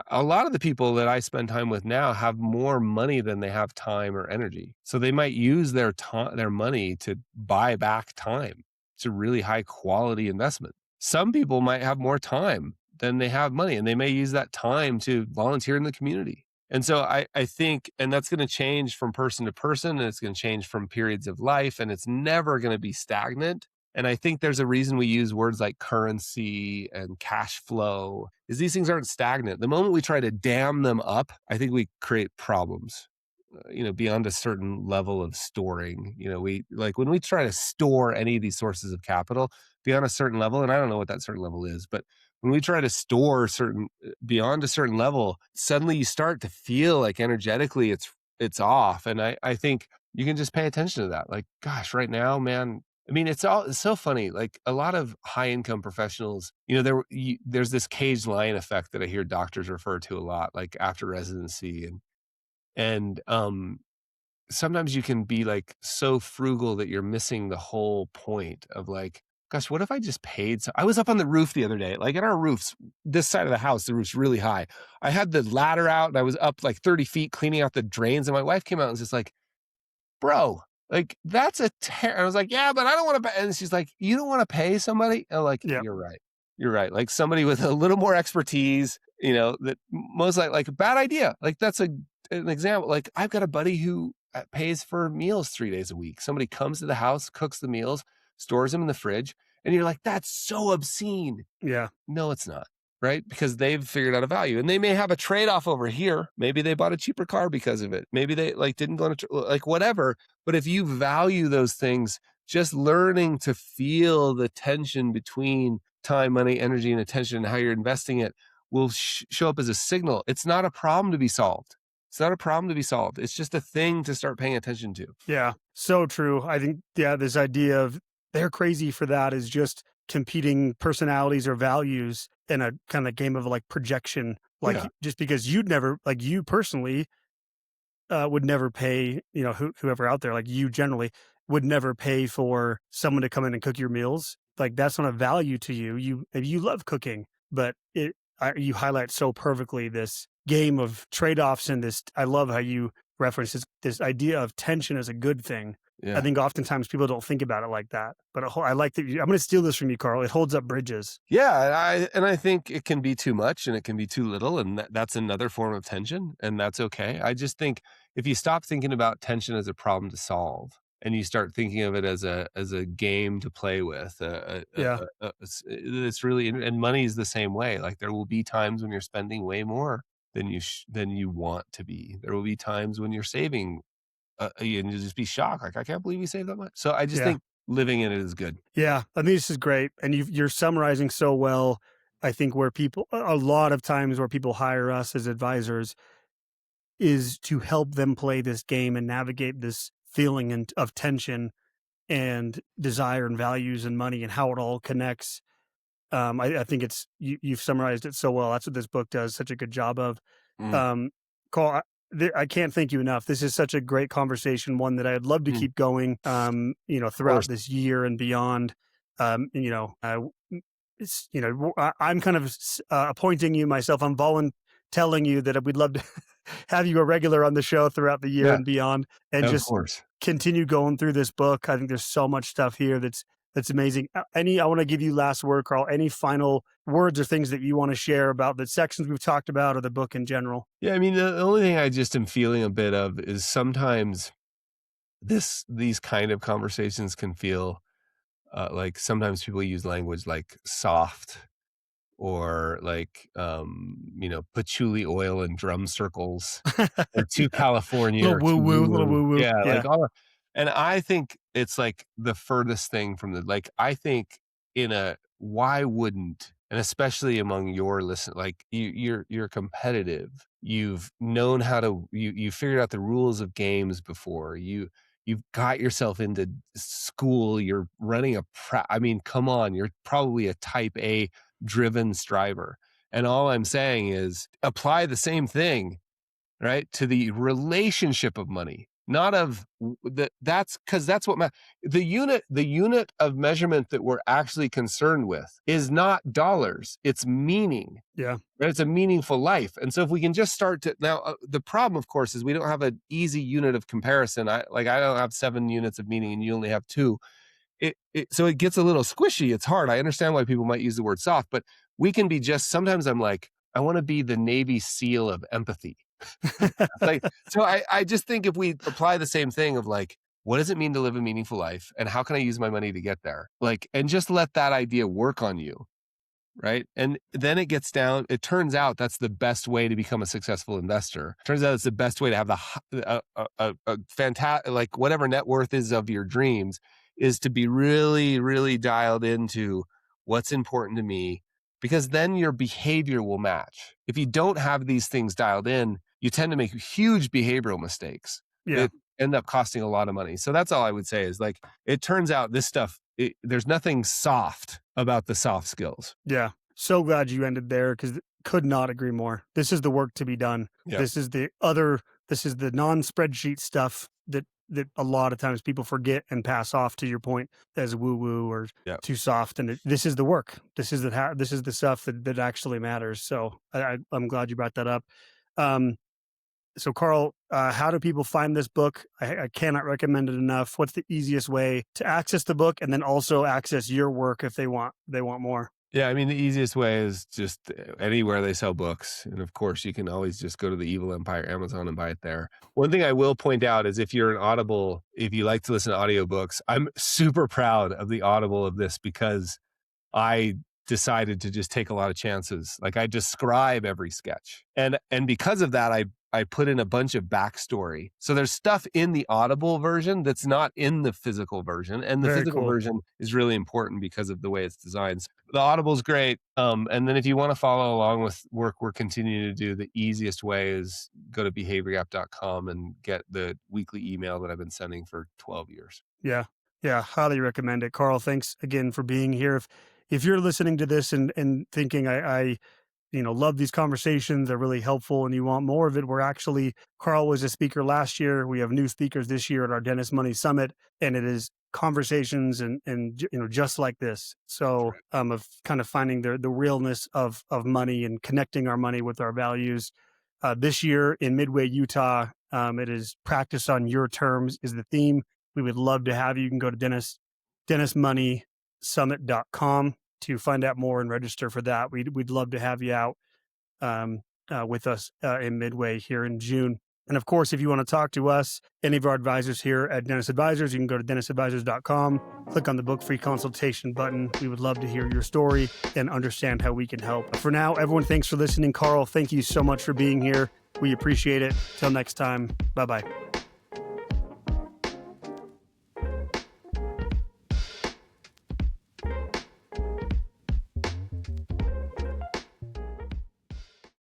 a lot of the people that I spend time with now have more money than they have time or energy. So they might use their money to buy back time. It's a really high quality investment. Some people might have more time than they have money, and they may use that time to volunteer in the community. And so I think, and that's going to change from person to person, and it's going to change from periods of life, and it's never going to be stagnant. And I think there's a reason we use words like currency and cash flow, is these things aren't stagnant. The moment we try to dam them up, I think we create problems, beyond a certain level of storing. When we try to store any of these sources of capital beyond a certain level, and I don't know what that certain level is, but when we try to store beyond a certain level, suddenly you start to feel like energetically it's off. And I think you can just pay attention to that. Like, gosh, right now, man, I mean, it's so funny. Like a lot of high income professionals, there's this caged lion effect that I hear doctors refer to a lot, like after residency. And sometimes you can be like so frugal that you're missing the whole point of like, gosh, what if I just paid? I was up on the roof the other day, like at our roofs, this side of the house, the roof's really high. I had the ladder out and I was up like 30 feet cleaning out the drains. And my wife came out and was just like, bro, like that's I was like, yeah, but I don't want to pay. And she's like, you don't want to pay somebody? And I'm like, Yeah. You're right. You're right. Like somebody with a little more expertise, that most like a bad idea. Like that's an example. Like I've got a buddy who pays for meals 3 days a week. Somebody comes to the house, cooks the meals, stores them in the fridge. And you're like, that's so obscene. Yeah. No, it's not. Right? Because they've figured out a value, and they may have a trade-off over here. Maybe they bought a cheaper car because of it. Maybe they didn't go to whatever. But if you value those things, just learning to feel the tension between time, money, energy, and attention and how you're investing it will show up as a signal. It's not a problem to be solved. It's not a problem to be solved. It's just a thing to start paying attention to. Yeah. So true. I think, this idea of they're crazy for that is just competing personalities or values in a kind of game of like projection. Like just because you personally would never pay, whoever out there, like you generally would never pay for someone to come in and cook your meals. Like that's not a value to you. Maybe you love cooking, but you highlight so perfectly this game of trade-offs and this. I love how you reference this idea of tension as a good thing. Yeah. I think oftentimes people don't think about it like that, but I like that. I'm going to steal this from you, Carl. It holds up bridges. Yeah. And I think it can be too much and it can be too little. And that's another form of tension. And that's okay. I just think if you stop thinking about tension as a problem to solve and you start thinking of it as a game to play with, it's really, and money is the same way. Like there will be times when you're spending way more than you want to be. There will be times when you're saving and you just be shocked. Like, I can't believe we saved that much. So I just think living in it is good. Yeah. I mean, this is great. And you're summarizing so well. I think a lot of times where people hire us as advisors is to help them play this game and navigate this feeling of tension and desire and values and money and how it all connects. I think you've summarized it so well. That's what this book does such a good job of. Carl, I can't thank you enough. This is such a great conversation, one that I'd love to keep going, throughout this year and beyond. it's, I'm kind of appointing you myself. I'm telling you that we'd love to have you a regular on the show throughout the year Yeah, and beyond, and of just course. continue going through this book. I think there's so much stuff here that's amazing. I want to give you last word, Carl. Any final words or things that you want to share about the sections we've talked about or the book in general? Yeah, I mean, the only thing I just am feeling a bit of is sometimes these kind of conversations can feel like sometimes people use language like soft or like patchouli oil and drum circles or too California Little or woo too woo, woo little woo. woo woo. Yeah, Yeah, like all and I think it's like the furthest thing from I think why wouldn't, and especially among your like you're competitive. You've known how to you figured out the rules of games before. You've got yourself into school. You're running I mean, come on, you're probably a type A driven striver. And all I'm saying is apply the same thing, right, to the relationship of money, not of that's because that's what the unit of measurement that we're actually concerned with is not dollars, it's meaning. yeah, Right? It's a meaningful life. And so if we can just start to now, the problem, of course, is we don't have an easy unit of comparison. I don't have 7 units of meaning and you only have 2. So it gets a little squishy. It's hard. I understand why people might use the word soft, but we can be sometimes I'm like, I want to be the Navy SEAL of empathy. So I just think if we apply the same thing of like, what does it mean to live a meaningful life? And how can I use my money to get there? And just let that idea work on you. Right. And then it turns out that's the best way to become a successful investor. Turns out it's the best way to have a fantastic, like whatever net worth is of your dreams, is to be really, really dialed into what's important to me, because then your behavior will match. If you don't have these things dialed in, you tend to make huge behavioral mistakes that end up costing a lot of money. So that's all I would say is like, it turns out this stuff, there's nothing soft about the soft skills. Yeah. So glad you ended there, because could not agree more. This is the work to be done. Yeah. This is the non-spreadsheet stuff that a lot of times people forget and pass off, to your point, as woo-woo or too soft. And this is the work. This is the stuff that actually matters. So I'm glad you brought that up. So Carl, how do people find this book? I cannot recommend it enough. What's the easiest way to access the book and then also access your work if they want more? Yeah, I mean, the easiest way is just anywhere they sell books. And of course, you can always just go to the Evil Empire Amazon and buy it there. One thing I will point out is if you like to listen to audiobooks, I'm super proud of the Audible of this, because I decided to just take a lot of chances. Like I describe every sketch. And because of that, I put in a bunch of backstory. So there's stuff in the Audible version that's not in the physical version. And the physical version is really important because of the way it's designed. So the Audible's great. And then if you want to follow along with work we're continuing to do, the easiest way is go to behaviorgap.com and get the weekly email that I've been sending for 12 years. Yeah. Highly recommend it. Carl, thanks again for being here. If you're listening to this and thinking I love these conversations, they're really helpful, and you want more of it, Carl was a speaker last year. We have new speakers this year at our Dennis Money Summit, and it is conversations and just like this. So of kind of finding the realness of money and connecting our money with our values. This year in Midway, Utah, it is practice on your terms is the theme. We would love to have you. You can go to DennisMoneySummit.com to find out more and register for that. We'd love to have you out with us in Midway here in June. And of course, if you want to talk to us, any of our advisors here at Dennis Advisors, you can go to DennisAdvisors.com, click on the book free consultation button. We would love to hear your story and understand how we can help. But for now, everyone, thanks for listening. Carl, thank you so much for being here. We appreciate it. Till next time. Bye-bye.